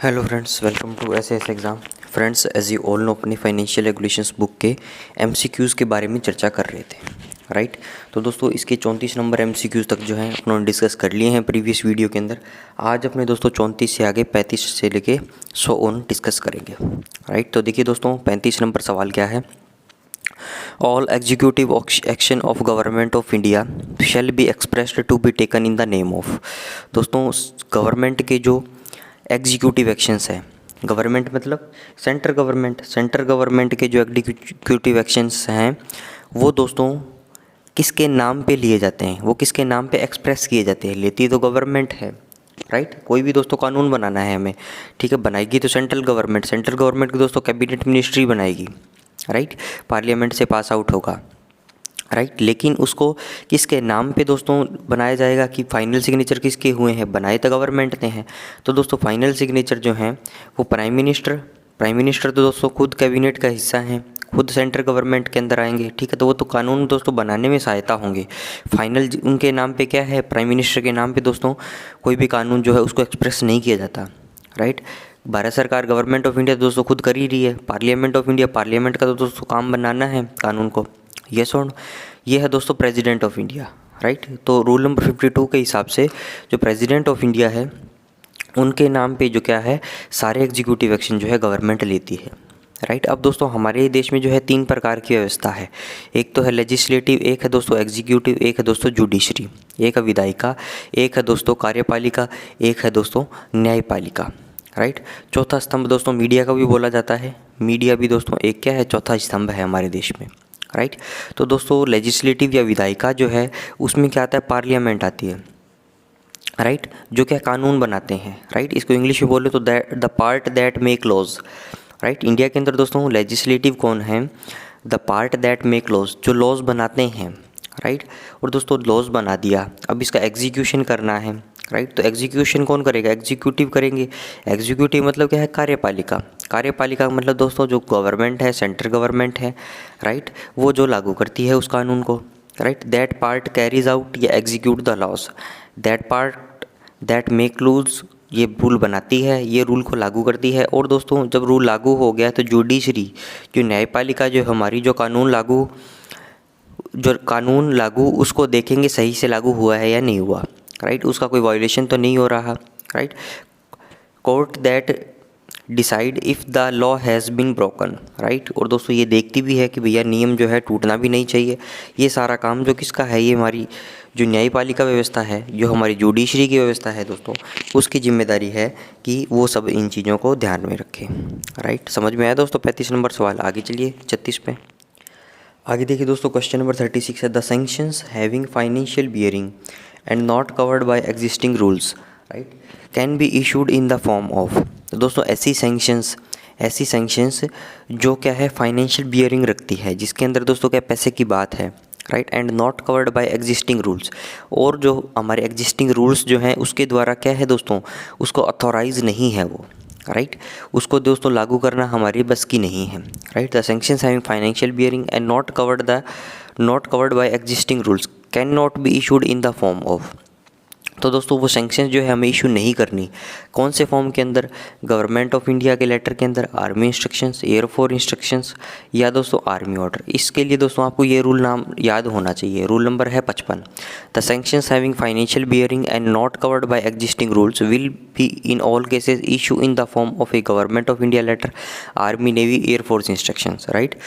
Hello friends, welcome to SS exam. Friends, as you all know, अपनी financial regulations book के MCQs के बारे में चर्चा कर रहे थे, राइट। तो दोस्तों, इसके 34 नंबर एमसीक्यूज़ तक जो है उन्होंने डिस्कस कर लिए हैं प्रीवियस वीडियो के अंदर। आज अपने दोस्तों 34 से आगे 35 से लेके 100 ऑन डिस्कस करेंगे, राइट। तो देखिए दोस्तों, 35 नंबर सवाल क्या है। All executive action of government of India shall be expressed to be taken in the name of. दोस्तों, गवर्नमेंट के जो एग्जीक्यूटिव एक्शंस है, गवर्नमेंट मतलब सेंट्रल गवर्नमेंट के जो एग्जीक्यूटिव एक्शंस हैं वो दोस्तों किसके नाम पे लिए जाते हैं, वो किसके नाम पे एक्सप्रेस किए जाते हैं। लेती तो गवर्नमेंट है, राइट। कोई भी दोस्तों कानून बनाना है हमें, ठीक है, बनाएगी तो सेंट्रल गवर्नमेंट की दोस्तों कैबिनेट मिनिस्ट्री बनाएगी, राइट। पार्लियामेंट से पास आउट होगा, राइट। लेकिन उसको किसके नाम पे दोस्तों बनाया जाएगा कि फाइनल सिग्नेचर किसके हुए हैं, बनाए तो गवर्नमेंट ने हैं। तो दोस्तों फाइनल सिग्नेचर जो हैं वो प्राइम मिनिस्टर तो दोस्तों खुद कैबिनेट का हिस्सा हैं, खुद सेंट्रल गवर्नमेंट के अंदर आएंगे, ठीक है। तो वो तो कानून दोस्तों बनाने में सहायता होंगे। फाइनल उनके नाम पे क्या है, प्राइम मिनिस्टर के नाम पे दोस्तों कोई भी कानून जो है उसको एक्सप्रेस नहीं किया जाता, राइट। भारत सरकार गवर्नमेंट ऑफ इंडिया दोस्तों खुद कर ही रही है। पार्लियामेंट का तो दोस्तों काम बनाना है कानून को, यस और नो। ये है दोस्तों प्रेसिडेंट ऑफ इंडिया, राइट। तो रूल नंबर 52 के हिसाब से जो प्रेसिडेंट ऑफ इंडिया है उनके नाम पे जो क्या है सारे एग्जीक्यूटिव एक्शन जो है गवर्नमेंट लेती है, राइट। अब दोस्तों हमारे देश में जो है 3 प्रकार की व्यवस्था है। एक तो है लेजिस्लेटिव, एक है दोस्तों एग्जीक्यूटिव, एक है दोस्तों जुडिशरी, एक है विधायिका, एक है दोस्तों कार्यपालिका, एक है दोस्तों न्यायपालिका, राइट। चौथा स्तंभ दोस्तों मीडिया का भी बोला जाता है। मीडिया भी दोस्तों एक क्या है, चौथा स्तंभ है हमारे देश में, राइट। तो दोस्तों लेजिस्लेटिव या विधायिका जो है उसमें क्या आता है, पार्लियामेंट आती है, राइट, जो क्या कानून बनाते हैं, राइट। इसको इंग्लिश में बोले तो the part that make laws, right. India के अंदर दोस्तों लेजिस्लेटिव कौन है, the part that make laws, जो लॉज बनाते हैं, राइट। और दोस्तों लॉज बना दिया, अब इसका एग्जीक्यूशन करना है, राइट। तो एग्जीक्यूशन कौन करेगा, एग्जीक्यूटिव करेंगे। एग्जीक्यूटिव मतलब क्या है, कार्यपालिका मतलब दोस्तों जो गवर्नमेंट है, सेंट्रल गवर्नमेंट है, राइट, वो जो लागू करती है उस कानून को, right. That part carries out या execute the laws, that part that make laws, ये रूल बनाती है, ये रूल को लागू करती है। और दोस्तों जब रूल लागू हो गया तो जुडिशरी जो न्यायपालिका जो हमारी जो कानून लागू उसको देखेंगे सही से लागू हुआ है या नहीं हुआ, राइट। उसका कोई वायलेशन तो नहीं हो रहा, right. Court that decide if the law has been broken, right. और दोस्तों ये देखती भी है कि भैया नियम जो है टूटना भी नहीं चाहिए। ये सारा काम जो किसका है, ये हमारी जो न्यायपालिका व्यवस्था है, जो हमारी जुडिशरी की व्यवस्था है दोस्तों, उसकी जिम्मेदारी है कि वो सब इन चीज़ों को ध्यान में रखें, राइट। समझ में आया दोस्तों 35 नंबर सवाल। आगे चलिए 36 पे। आगे देखिए दोस्तों, क्वेश्चन नंबर 36 है the sanctions having financial bearing and not covered by existing rules, right, can be issued in the form of. तो दोस्तों ऐसी सैंक्शंस जो क्या है फाइनेंशियल बियरिंग रखती है, जिसके अंदर दोस्तों क्या पैसे की बात है, right, and not covered by existing rules, और जो हमारे एग्जिस्टिंग रूल्स जो हैं उसके द्वारा क्या है दोस्तों उसको अथॉराइज नहीं है वो, राइट, उसको दोस्तों लागू करना हमारी बस की नहीं है, right. The sanctions having financial bearing and not covered by existing rules can not be issued in the form of. तो दोस्तों वो सैंक्शंस जो है हमें इशू नहीं करनी, कौन से फॉर्म के अंदर, गवर्नमेंट ऑफ इंडिया के लेटर के अंदर, आर्मी इंस्ट्रक्शंस, एयरफोर्स इंस्ट्रक्शंस, या दोस्तों आर्मी ऑर्डर। इसके लिए दोस्तों आपको ये रूल नाम याद होना चाहिए। रूल नंबर है 55। The sanctions having financial bearing and not covered by existing rules will be in all cases issue in the form of A government of India letter, army, navy, air force instructions, right.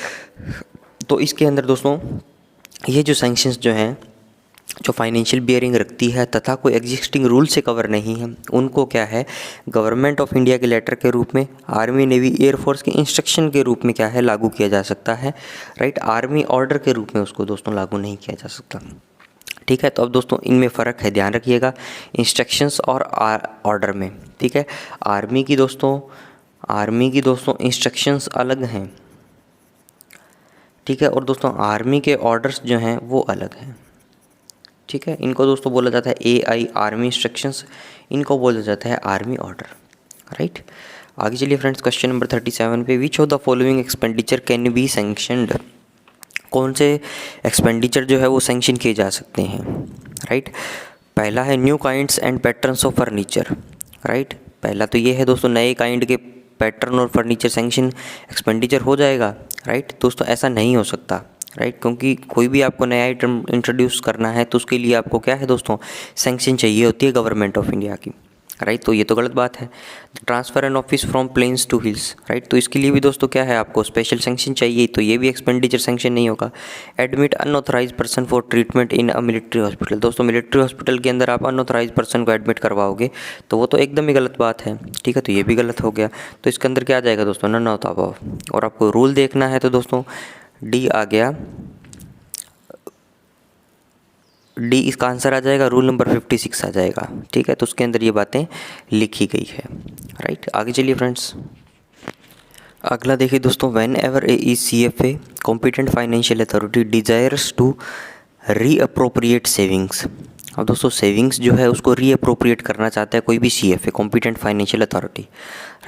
तो इसके अंदर दोस्तों ये जो sanctions जो हैं जो financial bearing रखती है तथा कोई एग्जिस्टिंग रूल से कवर नहीं है, उनको क्या है गवर्नमेंट ऑफ इंडिया के लेटर के रूप में, आर्मी, नेवी, एयरफोर्स के इंस्ट्रक्शन के रूप में क्या है लागू किया जा सकता है, राइट। आर्मी ऑर्डर के रूप में उसको दोस्तों लागू नहीं किया जा सकता, ठीक है। तो अब दोस्तों इनमें फ़र्क है, ध्यान रखिएगा, इंस्ट्रक्शंस और ऑर्डर में, ठीक है। आर्मी की दोस्तों इंस्ट्रक्शंस अलग हैं, ठीक है, और दोस्तों आर्मी के ऑर्डर्स जो हैं वो अलग हैं, ठीक है। इनको दोस्तों बोला जाता है AI आर्मी इंस्ट्रक्शंस, इनको बोला जाता है आर्मी ऑर्डर, राइट। आगे चलिए फ्रेंड्स, क्वेश्चन नंबर 37 पे, विच of the following expenditure can be sanctioned, कौन से एक्सपेंडिचर जो है वो सैंक्शन किए जा सकते हैं, राइट। पहला है new kinds and patterns of furniture, right. पहला तो ये है दोस्तों, नए काइंड के पैटर्न और फर्नीचर सैंक्शन एक्सपेंडिचर हो जाएगा, राइट दोस्तों, ऐसा नहीं हो सकता, राइट, क्योंकि कोई भी आपको नया आइटम इंट्रोड्यूस करना है तो उसके लिए आपको क्या है दोस्तों, सैंक्शन चाहिए होती है गवर्नमेंट ऑफ इंडिया की, राइट, तो ये तो गलत बात है। Transfer an office from plains to hills, right, तो इसके लिए भी दोस्तों क्या है, आपको स्पेशल सैंक्शन चाहिए, तो ये भी एक्सपेंडिचर सैंक्शन नहीं होगा। Admit unauthorise person for treatment in a military hospital, दोस्तों मिलिट्री हॉस्पिटल के अंदर आप अनऑथराइज पर्सन को एडमिट करवाओगे तो वो तो एकदम ही गलत बात है, ठीक है, तो ये भी गलत हो गया। तो इसके अंदर क्या आ जाएगा दोस्तों, नन ऑफ द अबव। और आपको रूल देखना है तो दोस्तों डी आ गया, डी इसका आंसर आ जाएगा, रूल नंबर 56 आ जाएगा, ठीक है, तो उसके अंदर ये बातें लिखी गई है, राइट। आगे चलिए फ्रेंड्स, अगला देखिए दोस्तों, whenever a CFA competent financial authority desires to reappropriate savings. अब दोस्तों सेविंग्स जो है उसको रीअप्रोप्रिएट करना चाहता है कोई भी CFA competent financial authority,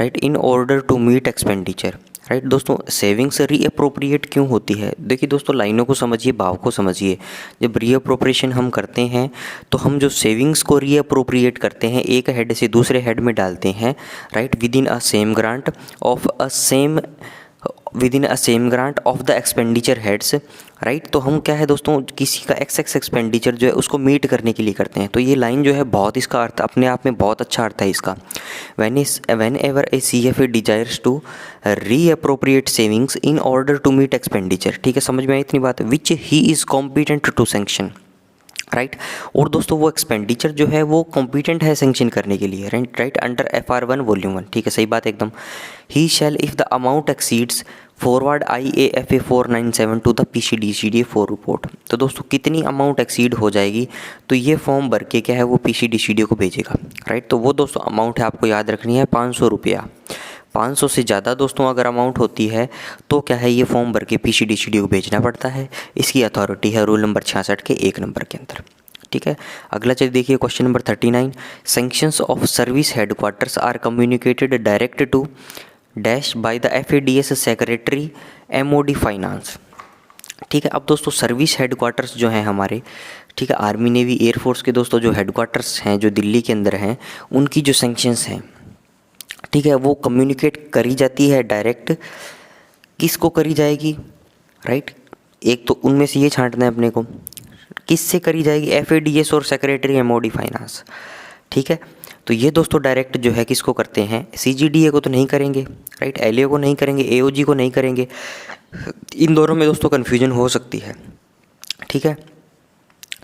right, in order to meet expenditure, right दोस्तों, सेविंग्स रीअप्रोप्रिएट क्यों होती है? देखिए दोस्तों, लाइनों को समझिए, भाव को समझिए। जब रीअप्रोप्रिएशन हम करते हैं तो हम जो सेविंग्स को रीअप्रोप्रिएट करते हैं, एक हेड से दूसरे हेड में डालते हैं, right, with in a same grant of the expenditure heads, right, तो हम क्या है दोस्तों, किसी का एक्स एक्सपेंडिचर जो है उसको मीट करने के लिए करते हैं। तो ये लाइन जो है बहुत, इसका अर्थ अपने आप में बहुत अच्छा अर्थ है इसका। Whenever a CFA desires to reappropriate savings in order to meet expenditure, ठीक है, समझ में आई इतनी बात, which he is competent to sanction, right, और दोस्तों वो एक्सपेंडिचर जो है वो कॉम्पिटेंट है सेंक्शन करने के लिए, राइट, अंडर FR1 वॉल्यूम 1, ठीक है, सही बात एकदम। He shall if the amount exceeds forward IAFA 497 to the PCDCDA 4 report. तो दोस्तों कितनी अमाउंट एक्सीड हो जाएगी तो ये फॉर्म भर के क्या है वो PCDCDA को भेजेगा, राइट, तो वो दोस्तों अमाउंट है, आपको याद रखनी है 500 रुपया। 500 से ज़्यादा दोस्तों अगर अमाउंट होती है तो क्या है, ये फॉर्म भर के PCDCDA को भेजना पड़ता है। इसकी अथॉरिटी है रूल नंबर 66 के 1 नंबर के अंदर, ठीक है। अगला चलिए देखिए question number 39, sanctions of service headquarters are communicated direct to dash by the FADS secretary MOD finance, ठीक है। अब दोस्तों सर्विस हेडक्वार्टर्स जो हैं हमारे, ठीक है, आर्मी नेवी एयरफोर्स के दोस्तों जो हेडक्वार्टर्स हैं जो दिल्ली के अंदर हैं, उनकी जो सैंक्शंस हैं, ठीक है, वो कम्युनिकेट करी जाती है डायरेक्ट, किसको करी जाएगी, राइट, एक तो उनमें से ये छांटना है अपने को, किससे करी जाएगी, FADS और सेक्रेटरी MOD फाइनेंस, ठीक है। तो ये दोस्तों डायरेक्ट जो है किसको करते हैं, CGDA को तो नहीं करेंगे, राइट, LAO को नहीं करेंगे, AOG को नहीं करेंगे। इन दोनों में दोस्तों कन्फ्यूजन हो सकती है, ठीक है,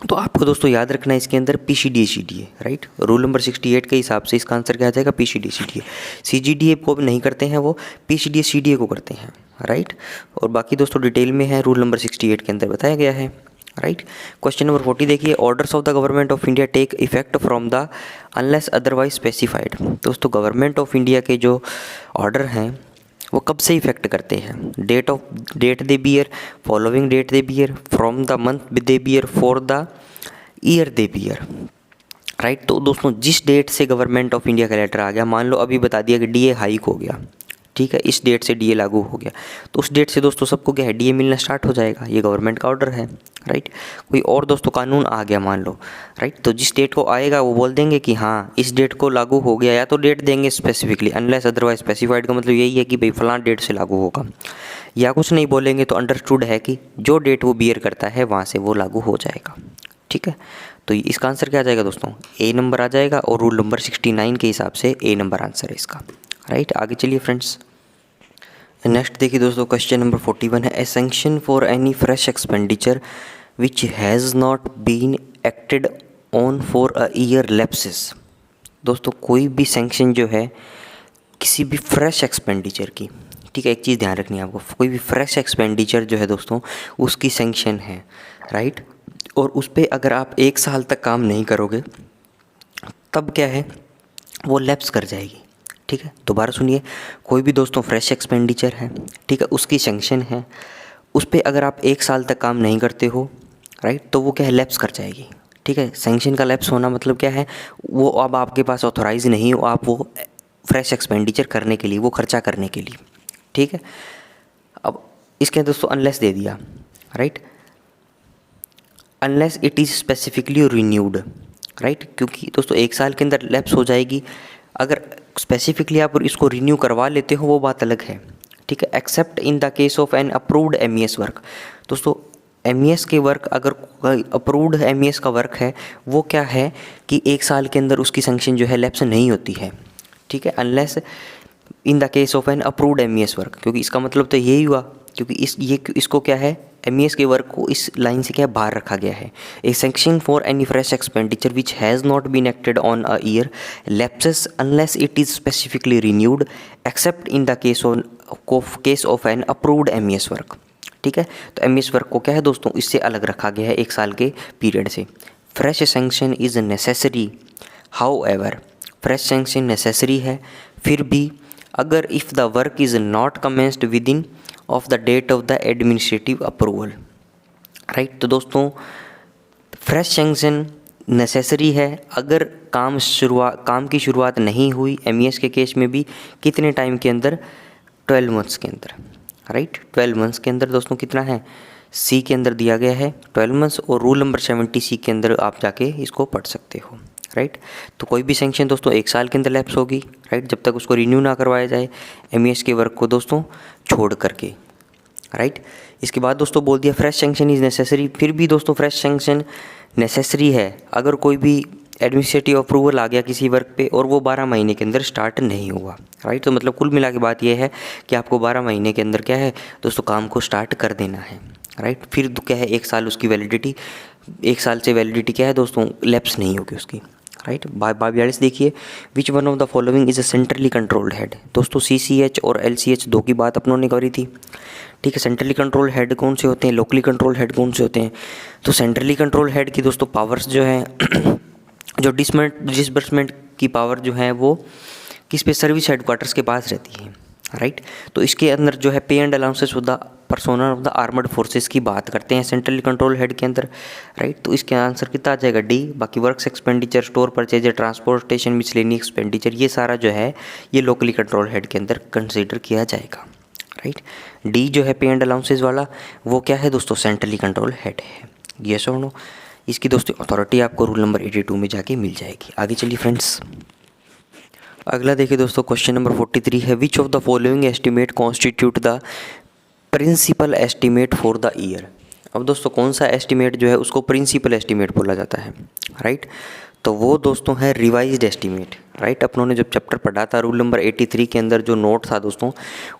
तो आपको दोस्तों याद रखना है इसके अंदर PCDCDA, राइट, रूल नंबर 68 के हिसाब से इसका आंसर क्या आ जाएगा, PCDCDA। CGDA को नहीं करते हैं वो, PCDCDA को करते हैं, राइट, और बाकी दोस्तों डिटेल में है, रूल नंबर 68 के अंदर बताया गया है, राइट। क्वेश्चन नंबर 40 देखिए, orders of the government of India take effect from the unless otherwise specified. दोस्तों गवर्नमेंट ऑफ इंडिया के जो ऑर्डर हैं वो कब से इफेक्ट करते हैं, date they bear, following date they bear, from the month they bear, for the year they bear, right. तो दोस्तों जिस डेट से गवर्नमेंट ऑफ इंडिया का लेटर आ गया, मान लो अभी बता दिया कि DA हाइक हो गया, ठीक है, इस डेट से DA लागू हो गया, तो उस डेट से दोस्तों सबको क्या है, DA मिलना स्टार्ट हो जाएगा, ये गवर्नमेंट का ऑर्डर है, राइट। कोई और दोस्तों कानून आ गया मान लो, राइट, तो जिस डेट को आएगा वो बोल देंगे कि हाँ इस डेट को लागू हो गया, या तो डेट देंगे स्पेसिफिकली, अनलेस अदरवाइज स्पेसिफाइड का मतलब यही है कि भाई फलां डेट से लागू होगा, या कुछ नहीं बोलेंगे तो अंडरस्टूड है कि जो डेट वो बियर करता है वहाँ से वो लागू हो जाएगा, ठीक है। तो इसका आंसर क्या आ जाएगा दोस्तों, A नंबर आ जाएगा, और रूल नंबर 69 के हिसाब से A नंबर आंसर है इसका, राइट। आगे चलिए फ्रेंड्स, नेक्स्ट देखिए दोस्तों क्वेश्चन नंबर 41 है, a sanction for any fresh expenditure which has not been acted on for a year lapses. दोस्तों कोई भी सैंक्शन जो है किसी भी फ्रेश एक्सपेंडिचर की, ठीक है, एक चीज़ ध्यान रखनी है आपको, कोई भी फ्रेश एक्सपेंडिचर जो है दोस्तों उसकी सैंक्शन है, राइट, और उस पर अगर आप 1 साल तक काम नहीं करोगे तब क्या है वो लैप्स कर जाएगी, ठीक है। दोबारा सुनिए, कोई भी दोस्तों फ्रेश एक्सपेंडिचर है, ठीक है, उसकी सैंक्शन है, उस पर अगर आप 1 साल तक काम नहीं करते हो, राइट, तो वो क्या है लैप्स कर जाएगी, ठीक है। सैंक्शन का लैप्स होना मतलब क्या है, वो अब आपके पास ऑथोराइज नहीं हो आप वो फ्रेश एक्सपेंडिचर करने के लिए, वो खर्चा करने के लिए, ठीक है। अब इसके दोस्तों अनलेस दे दिया, right, unless it is specifically renewed, right, क्योंकि दोस्तों 1 साल के अंदर लैप्स हो जाएगी। अगर स्पेसिफिकली आप इसको रिन्यू करवा लेते हो वो बात अलग है, ठीक है। Except in the case of an approved MES work. दोस्तों MES के वर्क, अगर अप्रूव्ड MES का वर्क है वो क्या है कि 1 साल के अंदर उसकी सैंक्शन जो है लैप्स नहीं होती है, ठीक है, unless in the case of an approved MES work. क्योंकि इसका मतलब तो यही हुआ, क्योंकि इसको क्या है, MES के वर्क को इस लाइन से क्या बाहर रखा गया है। A sanction for any fresh expenditure which has not been acted on a year lapses unless it is specifically renewed except in the case of an approved MES work, ठीक है। तो MES वर्क को क्या है दोस्तों, इससे अलग रखा गया है 1 साल के पीरियड से। Fresh sanction is necessary, however fresh sanction necessary है, फिर भी अगर if the work is not commenced within of the date of the administrative approval, right. तो दोस्तों फ्रेश सैंक्शन नेसेसरी है अगर काम की शुरुआत नहीं हुई MES के केस में भी कितने टाइम के अंदर, 12 मंथ्स के अंदर, राइट। 12 मंथ्स के अंदर दोस्तों कितना है, सी के अंदर दिया गया है 12 मंथ्स, और रूल नंबर 70C के अंदर आप जाके इसको पढ़ सकते हो, राइट। तो कोई भी सैंक्शन दोस्तों 1 साल के अंदर लैप्स होगी, राइट, जब तक उसको रिन्यू ना करवाया जाए MES के वर्क को दोस्तों छोड़ करके, राइट। इसके बाद दोस्तों बोल दिया फ्रेश सैंक्शन इज़ नेसेसरी, फिर भी दोस्तों फ्रेश सैंक्शन नेसेसरी है अगर कोई भी एडमिनिस्ट्रेटिव अप्रूवल आ गया किसी वर्क पे और वो 12 महीने के अंदर स्टार्ट नहीं हुआ, राइट। तो मतलब कुल मिला के बात ये है कि आपको 12 महीने के अंदर क्या है दोस्तों काम को स्टार्ट कर देना है, राइट। फिर क्या है 1 साल उसकी वैलिडिटी, 1 साल से वैलिडिटी क्या है दोस्तों, लैप्स नहीं होगी उसकी, राइट। 42 देखिए, which one of the following is a centrally controlled head. दोस्तों CCH और LCH 2 की बात अपनों ने करी थी, ठीक है। सेंट्रली कंट्रोल हेड कौन से होते हैं, लोकली कंट्रोल हेड कौन से होते हैं। तो सेंट्रली कंट्रोल हेड की दोस्तों पावर्स जो है जो डिसबर्समेंट की पावर जो है वो किस पे, सर्विस हेडक्वार्टर्स के पास रहती है, राइट। तो इसके अंदर जो है पे and allowances of the personnel of the armoured forces की बात करते हैं सेंट्रली कंट्रोल हेड के अंदर, राइट। तो इसके आंसर कितना आ जाएगा, D। बाकी works expenditure, store purchase, transportation, miscellaneous expenditure, ये सारा जो है ये लोकली कंट्रोल हेड के अंदर कंसिडर किया जाएगा, राइट। D जो है पे एंड अलाउंसेस वाला वो क्या है दोस्तों, सेंट्रली कंट्रोल हेड है, यस और नो। इसकी दोस्तों अथॉरिटी आपको रूल नंबर 82 में जाके मिल जाएगी। आगे चलिए फ्रेंड्स, अगला देखिए दोस्तों, क्वेश्चन नंबर 43 है, which of the following estimate constitute the principal estimate for the year. अब दोस्तों कौन सा एस्टिमेट जो है उसको प्रिंसिपल एस्टिमेट बोला जाता है, राइट। तो वो दोस्तों है रिवाइज्ड एस्टिमेट, राइट। अपनों ने जब चैप्टर पढ़ा था रूल नंबर 83 के अंदर जो नोट था दोस्तों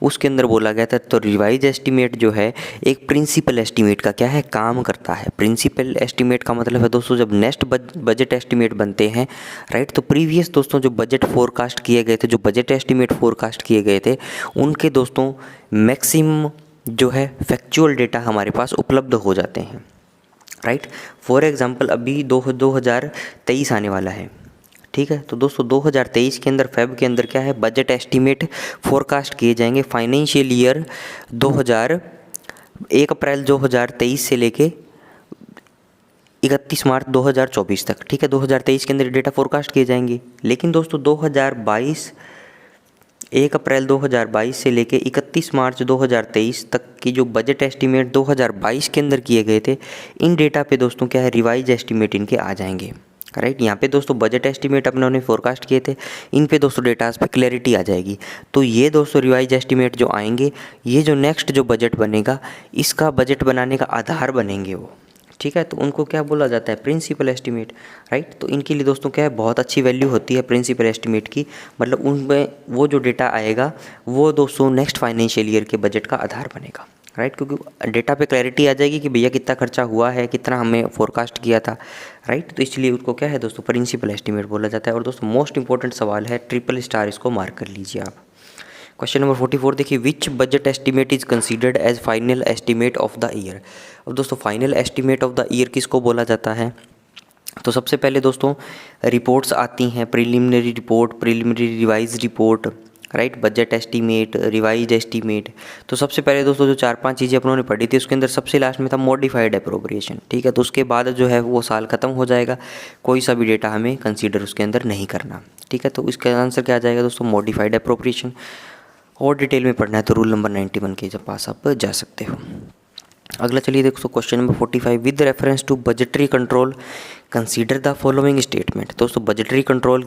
उसके अंदर बोला गया था, तो रिवाइज एस्टिमेट जो है एक प्रिंसिपल एस्टिमेट का क्या है, काम करता है। प्रिंसिपल एस्टिमेट का मतलब है दोस्तों जब नेक्स्ट बजट एस्टिमेट बनते हैं, राइट, तो प्रीवियस दोस्तों जो बजट फोरकास्ट किए गए थे, जो बजट एस्टिमेट फोरकास्ट किए गए थे, उनके दोस्तों मैक्सिमम जो है फैक्चुअल डेटा हमारे पास उपलब्ध हो जाते हैं, राइट। फॉर एग्जांपल अभी 2023 आने वाला है, ठीक है। तो दोस्तों 2023 के अंदर फेब के अंदर क्या है, बजट एस्टिमेट फोरकास्ट किए जाएंगे फाइनेंशियल ईयर 1 अप्रैल 2023 से लेके 31 मार्च 2024 तक, ठीक है। 2023 के अंदर डेटा फोरकास्ट किए जाएंगे। लेकिन दोस्तों 1 अप्रैल 2022 से लेके 31 मार्च 2023 तक की जो बजट एस्टिमेट 2022 के अंदर किए गए थे, इन डेटा पे दोस्तों क्या है, रिवाइज एस्टिमेट इनके आ जाएंगे, राइट। यहाँ पे दोस्तों बजट एस्टिमेट अपने उन्होंने फोरकास्ट किए थे, इन पे दोस्तों डेटास पे क्लैरिटी आ जाएगी। तो ये दोस्तों रिवाइज एस्टिमेट जो आएंगे, ये जो नेक्स्ट जो बजट बनेगा इसका बजट बनाने का आधार बनेंगे वो, ठीक है। तो उनको क्या बोला जाता है, प्रिंसिपल एस्टिमेट, राइट। तो इनके लिए दोस्तों क्या है, बहुत अच्छी वैल्यू होती है प्रिंसिपल एस्टिमेट की, मतलब उनमें वो जो डेटा आएगा वो दोस्तों नेक्स्ट फाइनेंशियल ईयर के बजट का आधार बनेगा, राइट। क्योंकि डेटा पे क्लैरिटी आ जाएगी कि भैया कितना खर्चा हुआ है, कितना हमें फोरकास्ट किया था, राइट। तो इसलिए उसको क्या है दोस्तों प्रिंसिपल एस्टिमेट बोला जाता है। और दोस्तों मोस्ट इंपॉर्टेंट सवाल है, ट्रिपल स्टार इसको मार्क कर लीजिए आप। क्वेश्चन नंबर 44 देखिए, which budget estimate is considered as final estimate of the year. अब दोस्तों final estimate of the year किसको बोला जाता है, तो सबसे पहले दोस्तों रिपोर्ट्स आती हैं, preliminary report, preliminary revise report, right, budget estimate, revise estimate. तो सबसे पहले दोस्तों जो 4-5 चीज़ें अपनों ने पढ़ी थी उसके अंदर सबसे लास्ट में था मॉडिफाइड अप्रोप्रिएशन, ठीक है। तो उसके बाद जो है वो साल ख़त्म हो जाएगा, कोई सा भी डेटा हमें कंसीडर उसके अंदर नहीं करना, ठीक है। तो इसका आंसर क्या आ जाएगा दोस्तों, मॉडिफाइड अप्रोप्रिएशन। और डिटेल में पढ़ना है तो रूल नंबर 91 के जब पास आप जा सकते हो। अगला चलिए देखो question number 45, with reference to budgetary control consider the following statement. दोस्तों बजटरी कंट्रोल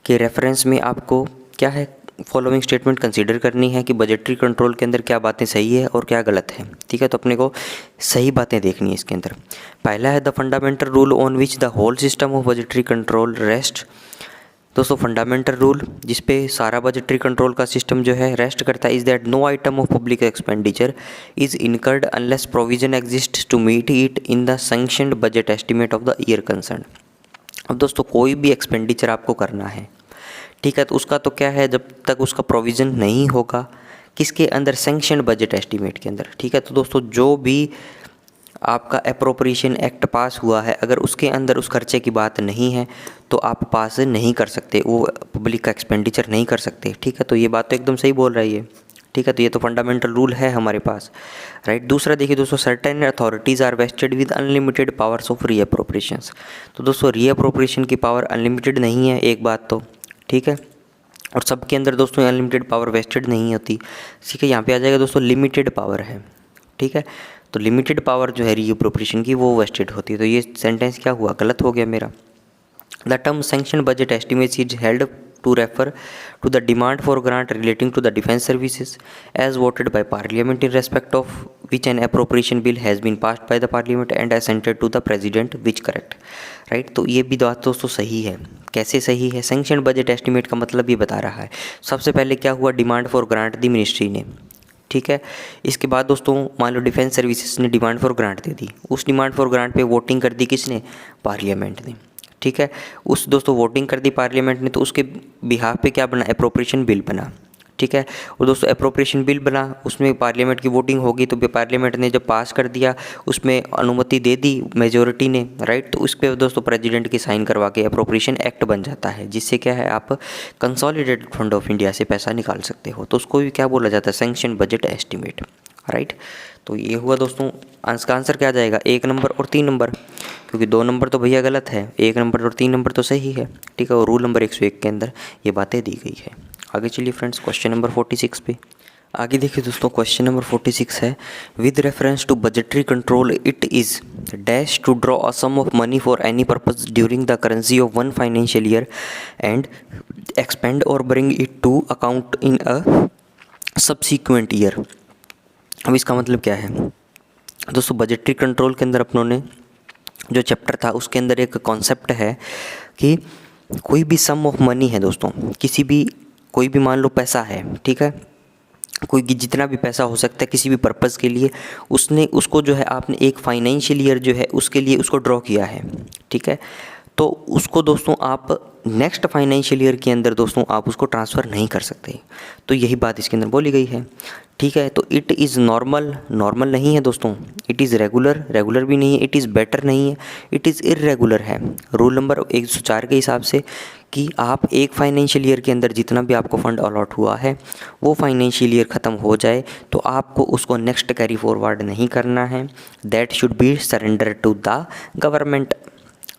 कि रेफरेंस में आपको क्या है, फॉलोइंग स्टेटमेंट कंसीडर करनी है कि बजटरी कंट्रोल के अंदर क्या बातें सही है और क्या गलत है। ठीक है, तो अपने को सही बातें देखनी है इसके अंदर। पहला है the fundamental rule on which the whole system of budgetary control rest. दोस्तों फंडामेंटल रूल जिस पे सारा बजटरी कंट्रोल का सिस्टम जो है रेस्ट करता है is that no item of public expenditure is incurred unless provision exist to meet it in the sanctioned budget estimate of the year concern. अब दोस्तों कोई भी एक्सपेंडिचर आपको करना है, ठीक है, तो उसका तो क्या है, जब तक उसका प्रोविज़न नहीं होगा किसके अंदर, सैंक्शनड बजट एस्टिमेट के अंदर। ठीक है, तो दोस्तों जो भी आपका अप्रोप्रिएशन एक्ट पास हुआ है, अगर उसके अंदर उस खर्चे की बात नहीं है तो आप पास नहीं कर सकते, वो पब्लिक का एक्सपेंडिचर नहीं कर सकते। ठीक है, तो ये बात तो एकदम सही बोल रही है। ठीक है, तो ये तो फंडामेंटल रूल है हमारे पास, राइट। दूसरा देखिए दोस्तों, certain authorities are vested with unlimited powers of reappropriations. तो दोस्तों रीअप्रोप्रिएशन की पावर अनलिमिटेड नहीं है, एक बात तो, ठीक है, और सबके अंदर दोस्तों अनलिमिटेड पावर वेस्टेड नहीं होती। ठीक है, यहाँ पे आ जाएगा दोस्तों लिमिटेड पावर है। ठीक है, तो लिमिटेड पावर जो है रीअप्रोप्रिएशन की वो वेस्टेड होती है। तो ये सेंटेंस क्या हुआ, गलत हो गया मेरा। The term sanction budget estimates is held to refer to the demand for grant relating to the defense services as voted by parliament in respect of which an appropriation bill has been passed by the parliament and assented to the president which correct, right। तो ये भी बात दोस्तों सही है। कैसे सही है, सैंक्शन बजट एस्टिमेट का मतलब ये बता रहा है। सबसे पहले क्या हुआ, demand for grant the ministry ने, ठीक है। इसके बाद दोस्तों मान लो डिफेंस सर्विसेज ने डिमांड फॉर ग्रांट दे दी, उस डिमांड फॉर ग्रांट पे वोटिंग कर दी किसने, पार्लियामेंट ने। ठीक है, उस दोस्तों वोटिंग कर दी पार्लियामेंट ने, तो उसके बिहाफ पे क्या बना, अप्रोप्रिएशन बिल बना। ठीक है, और दोस्तों अप्रोप्रिएशन बिल बना, उसमें पार्लियामेंट की वोटिंग होगी, तो पार्लियामेंट ने जब पास कर दिया, उसमें अनुमति दे दी मेजोरिटी ने, राइट। तो उस पर दोस्तों प्रेसिडेंट की साइन करवा के अप्रोप्रिएशन एक्ट बन जाता है, जिससे क्या है, आप कंसोलिडेटेड फंड ऑफ इंडिया से पैसा निकाल सकते हो। तो उसको भी क्या बोला जाता है, सैंक्शन बजट एस्टिमेट, राइट। तो ये हुआ दोस्तों, इसका आंसर क्या आ जाएगा, 1 नंबर और 3 नंबर, क्योंकि 2 नंबर तो भैया गलत है, 1 नंबर और 3 नंबर तो सही है। ठीक है, और रूल नंबर 101 के अंदर ये बातें दी गई है। आगे चलिए फ्रेंड्स, क्वेश्चन नंबर 46 पे आगे देखिए दोस्तों। क्वेश्चन नंबर 46 है, with reference to budgetary control it is dash to draw a sum of money for any purpose during the currency of one financial year and expend और bring it to account in a subsequent year. अब इसका मतलब क्या है दोस्तों, budgetary control के अंदर अपनों ने जो चैप्टर था उसके अंदर एक कॉन्सेप्ट है कि कोई भी सम ऑफ मनी है दोस्तों, किसी भी कोई भी मान लो पैसा है, ठीक है, कोई जितना भी पैसा हो सकता है किसी भी पर्पज़ के लिए, उसको जो है आपने एक फाइनेंशियल ईयर जो है उसके लिए उसको ड्रॉ किया है। ठीक है, तो उसको दोस्तों आप नेक्स्ट फाइनेंशियल ईयर के अंदर दोस्तों आप उसको ट्रांसफ़र नहीं कर सकते। तो यही बात इसके अंदर बोली गई है। ठीक है, तो इट इज़ नॉर्मल नहीं है दोस्तों, इट इज़ रेगुलर भी नहीं है, इट इज़ बेटर नहीं है, इट इज़ इर्रेगुलर है। रूल नंबर 104 के हिसाब से कि आप एक फाइनेंशियल ईयर के अंदर जितना भी आपको फ़ंड अलॉट हुआ है वो फाइनेंशियल ईयर ख़त्म हो जाए तो आपको उसको नेक्स्ट कैरी फॉरवर्ड नहीं करना है, that should be surrender to the government,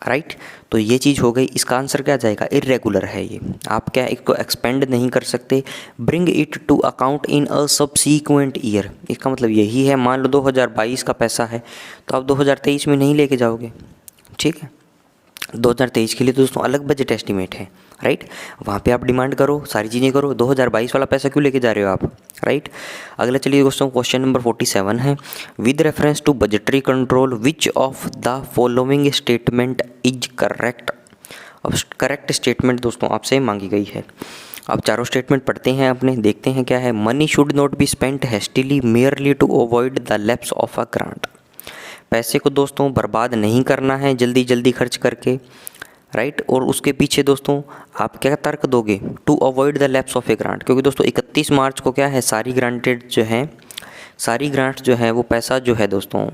right. तो ये चीज़ हो गई। इसका आंसर क्या जाएगा, इरेगुलर है ये, आप क्या इसको एक्सपेंड नहीं कर सकते। Bring it to account in a subsequent year, इसका मतलब यही है, मान लो 2022 का पैसा है तो आप 2023 में नहीं लेके जाओगे। ठीक है, 2023 के लिए तो दोस्तों अलग बजट एस्टिमेट है, राइट। वहाँ पे आप डिमांड करो, सारी चीज़ें करो, 2022 वाला पैसा क्यों लेके जा रहे हो आप, राइट। अगला चलिए दोस्तों, क्वेश्चन नंबर 47 है, with reference to budgetary control which of the following statement is correct. अब करेक्ट स्टेटमेंट दोस्तों आपसे मांगी गई है। अब चारों स्टेटमेंट पढ़ते हैं अपने, देखते हैं क्या है। Money should not be spent hastily merely to avoid the lapse of a grant. पैसे को दोस्तों बर्बाद नहीं करना है जल्दी खर्च करके, राइट। और उसके पीछे दोस्तों आप क्या तर्क दोगे, to avoid the lapse of a grant, क्योंकि दोस्तों 31 मार्च को क्या है, सारी ग्रांट जो है वो पैसा जो है दोस्तों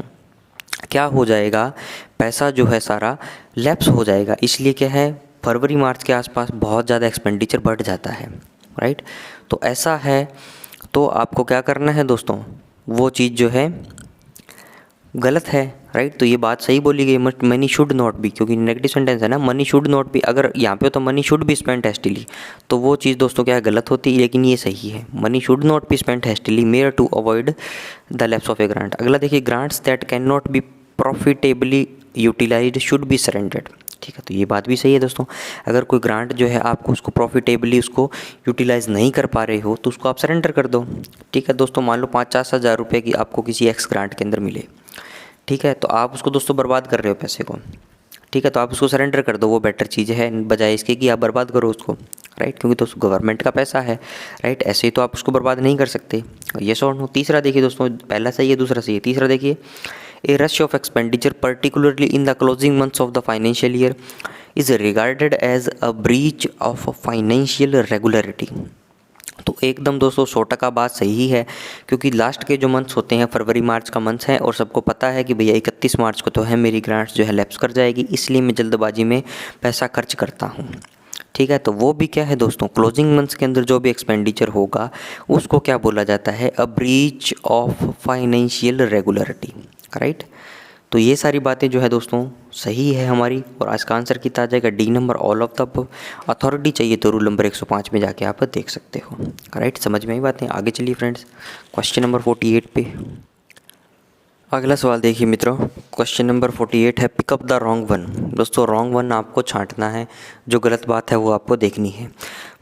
क्या हो जाएगा, पैसा जो है सारा लैप्स हो जाएगा। इसलिए क्या है, फरवरी मार्च के आसपास बहुत ज़्यादा एक्सपेंडिचर बढ़ जाता है, राइट। तो ऐसा है, तो आपको क्या करना है दोस्तों, वो चीज़ जो है गलत है, राइट। तो ये बात सही बोली गई, मनी शुड नॉट बी, क्योंकि नेगेटिव सेंटेंस है ना, मनी शुड नॉट बी, अगर यहाँ पे हो तो money should be spent hastily, तो वो चीज़ दोस्तों क्या है, गलत होती है, लेकिन ये सही है, money should not be spent hastily mere to avoid the lapse of a grant. अगला देखिए, grants that can not be profitably utilised should be surrendered. ठीक है, तो ये बात भी सही है दोस्तों। अगर कोई ग्रांट जो है आपको उसको प्रॉफिटेबली उसको यूटिलाइज़ नहीं कर पा रहे हो तो उसको आप सरेंडर कर दो। ठीक है दोस्तों, मान लो 50 हज़ार रुपये की आपको किसी एक्स ग्रांट के अंदर मिले, ठीक है, तो आप उसको दोस्तों बर्बाद कर रहे हो पैसे को, ठीक है, तो आप उसको सरेंडर कर दो, वो बेटर चीज़ है बजाय इसके कि आप बर्बाद करो उसको, राइट, क्योंकि तो गवर्नमेंट का पैसा है, राइट, ऐसे ही तो आप उसको बर्बाद नहीं कर सकते। ये सॉर्ट नो। तीसरा देखिए दोस्तों, पहला सही है दूसरा सही है, तीसरा देखिए, a rush of expenditure particularly in the closing months of the financial year is regarded as a breach of financial regularity. तो एकदम दोस्तों 100% बात सही है, क्योंकि लास्ट के जो मंथ्स होते हैं फरवरी मार्च का मंथ है और सबको पता है कि भैया 31 मार्च को तो है मेरी ग्रांट्स जो है लैप्स कर जाएगी, इसलिए मैं जल्दबाजी में पैसा खर्च करता हूँ। ठीक है, तो वो भी क्या है दोस्तों, क्लोजिंग मंथ्स के अंदर जो भी एक्सपेंडिचर होगा उसको क्या बोला जाता है, अ breach of financial regularity, right. तो ये सारी बातें जो है दोस्तों सही है हमारी, और आज का आंसर कितना आ जाएगा, D number, all of the authority चाहिए तो रूल नंबर 105 में जाके आप देख सकते हो, राइट। समझ में आई बातें। आगे चलिए फ्रेंड्स, क्वेश्चन नंबर 48 पे अगला सवाल देखिए मित्रों। क्वेश्चन नंबर 48 है, पिकअप द रॉन्ग वन। दोस्तों रॉन्ग वन आपको छांटना है, जो गलत बात है वो आपको देखनी है।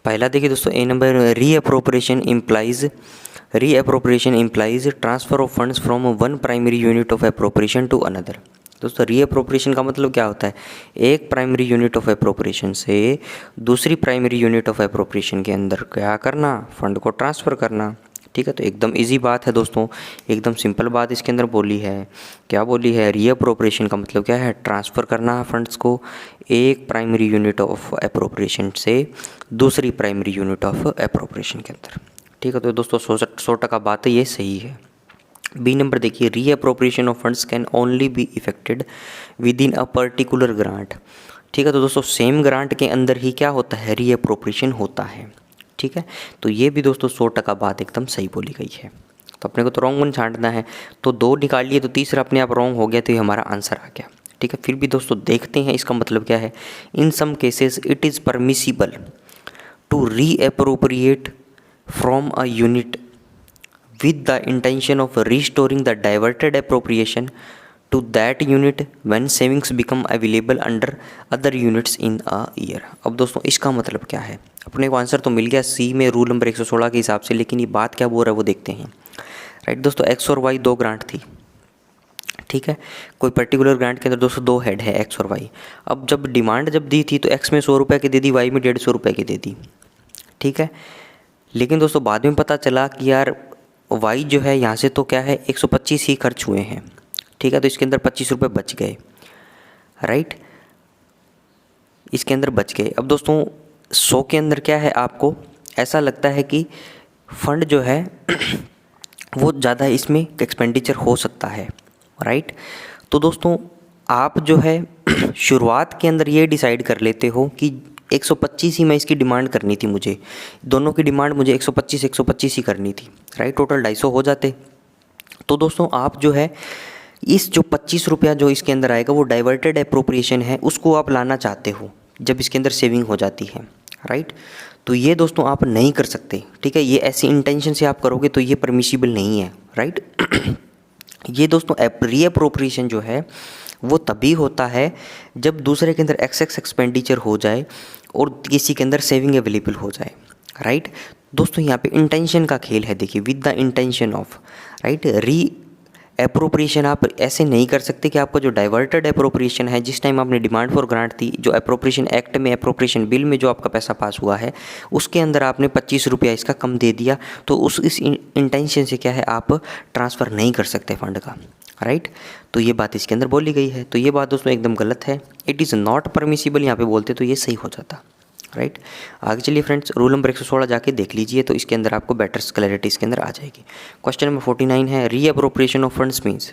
पहला देखिए दोस्तों, A number, reappropriation implies transfer of funds from one primary unit of appropriation to another. दोस्तों रीअप्रोप्रिएशन का मतलब क्या होता है, एक प्राइमरी यूनिट ऑफ अप्रोप्रिएशन से दूसरी प्राइमरी यूनिट ऑफ अप्रोप्रिएशन के अंदर क्या करना, फंड को ट्रांसफ़र करना। ठीक है, तो एकदम इजी बात है दोस्तों, एकदम सिंपल बात इसके अंदर बोली है। क्या बोली है, रीअप्रोप्रिएशन का मतलब क्या है, ट्रांसफ़र करना है फंड्स को एक प्राइमरी यूनिट ऑफ अप्रोप्रिएशन से दूसरी प्राइमरी यूनिट ऑफ अप्रोप्रिएशन के अंदर। ठीक है, तो दोस्तों 100% बात है, ये सही है। बी नंबर देखिए, reappropriation of funds can only be effected within a particular grant. ठीक है, तो दोस्तों सेम ग्रांट के अंदर ही क्या होता है, रीअप्रोप्रिएशन होता है। ठीक है, तो ये भी दोस्तों 100% बात एकदम सही बोली गई है। तो अपने को तो रॉन्ग वन छांटना है, तो 2 निकाल लिए तो तीसरा अपने आप रॉन्ग हो गया, तो ये हमारा आंसर आ गया। ठीक है, फिर भी दोस्तों देखते हैं इसका मतलब क्या है। In some cases it is permissible to reappropriate from a unit with the intention of restoring the diverted appropriation to that unit when savings become available under other units in a year। अब दोस्तों इसका मतलब क्या है, अपने को answer तो मिल गया सी में रूल नंबर 116 के हिसाब से, लेकिन ये बात क्या बोल रहा है वो देखते हैं। राइट दोस्तों, एक्स और वाई 2 ग्रांट थी। ठीक है, कोई पर्टिकुलर ग्रांट के अंदर दोस्तों 2 हेड है, एक्स और वाई। अब जब डिमांड जब दी थी तो एक्स में 100 रुपये की दे दी, वाई में 150 रुपये की दे दी। ठीक है, लेकिन दोस्तों बाद में पता चला कि यार वाई जो है यहाँ से तो क्या है 125 ही खर्च हुए हैं। ठीक है, तो इसके अंदर 25 रुपये बच गए, राइट, इसके अंदर बच गए। अब दोस्तों 100 के अंदर क्या है, आपको ऐसा लगता है कि फंड जो है वो ज़्यादा इसमें एक्सपेंडिचर हो सकता है, राइट। तो दोस्तों आप जो है शुरुआत के अंदर ये डिसाइड कर लेते हो कि 125 ही मैं इसकी डिमांड करनी थी, मुझे दोनों की डिमांड मुझे 125 ही करनी थी, राइट, टोटल 250 हो जाते। तो दोस्तों आप जो है इस जो 25 रुपया जो इसके अंदर आएगा वो डाइवर्टेड अप्रोप्रिएशन है, उसको आप लाना चाहते हो जब इसके अंदर सेविंग हो जाती है, राइट। तो ये दोस्तों आप नहीं कर सकते। ठीक है, ये ऐसी इंटेंशन से आप करोगे तो ये परमिसिबल नहीं है, राइट। ये दोस्तों रीअप्रोप्रिएशन जो है वो तभी होता है जब दूसरे के अंदर एक्सेस एक्सपेंडिचर हो जाए और किसी के अंदर सेविंग अवेलेबल हो जाए, राइट। दोस्तों यहाँ पे इंटेंशन का खेल है, देखिए with the intention of, right. री अप्रोप्रिएशन आप ऐसे नहीं कर सकते कि आपका जो डाइवर्टेड अप्रोप्रिएशन है, जिस टाइम आपने डिमांड फॉर ग्रांट थी, जो अप्रोप्रिएशन एक्ट में अप्रोप्रिएशन बिल में जो आपका पैसा पास हुआ है उसके अंदर आपने 25 रुपया इसका कम दे दिया, तो इस इंटेंशन से क्या है आप ट्रांसफ़र नहीं कर सकते फंड का, राइट। तो ये बात इसके अंदर बोली गई है, तो ये बात दोस्तों एकदम गलत है। इट इज़ नॉट परमिसिबल यहाँ पे बोलते तो ये सही हो जाता, राइट। आगे चलिए फ्रेंड्स, रूल नंबर 116 जाके देख लीजिए, तो इसके अंदर आपको बेटर क्लैरिटी इसके अंदर आ जाएगी। क्वेश्चन नंबर 49 है, reappropriation of funds means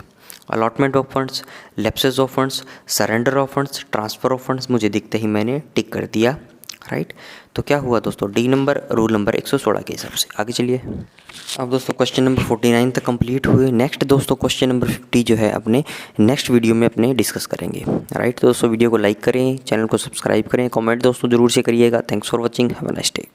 allotment of funds, lapses of funds, surrender of funds, transfer of funds. मुझे दिखते ही मैंने टिक कर दिया, राइट। तो क्या हुआ दोस्तों, डी नंबर रूल नंबर 116 के हिसाब से। आगे चलिए, अब दोस्तों क्वेश्चन नंबर 49 तक कंप्लीट हुए। नेक्स्ट दोस्तों क्वेश्चन नंबर 50 जो है अपने नेक्स्ट वीडियो में अपने डिस्कस करेंगे, राइट। तो दोस्तों वीडियो को लाइक करें, चैनल को सब्सक्राइब करें, कमेंट दोस्तों जरूर से करिएगा। Thanks for watching, have a nice day.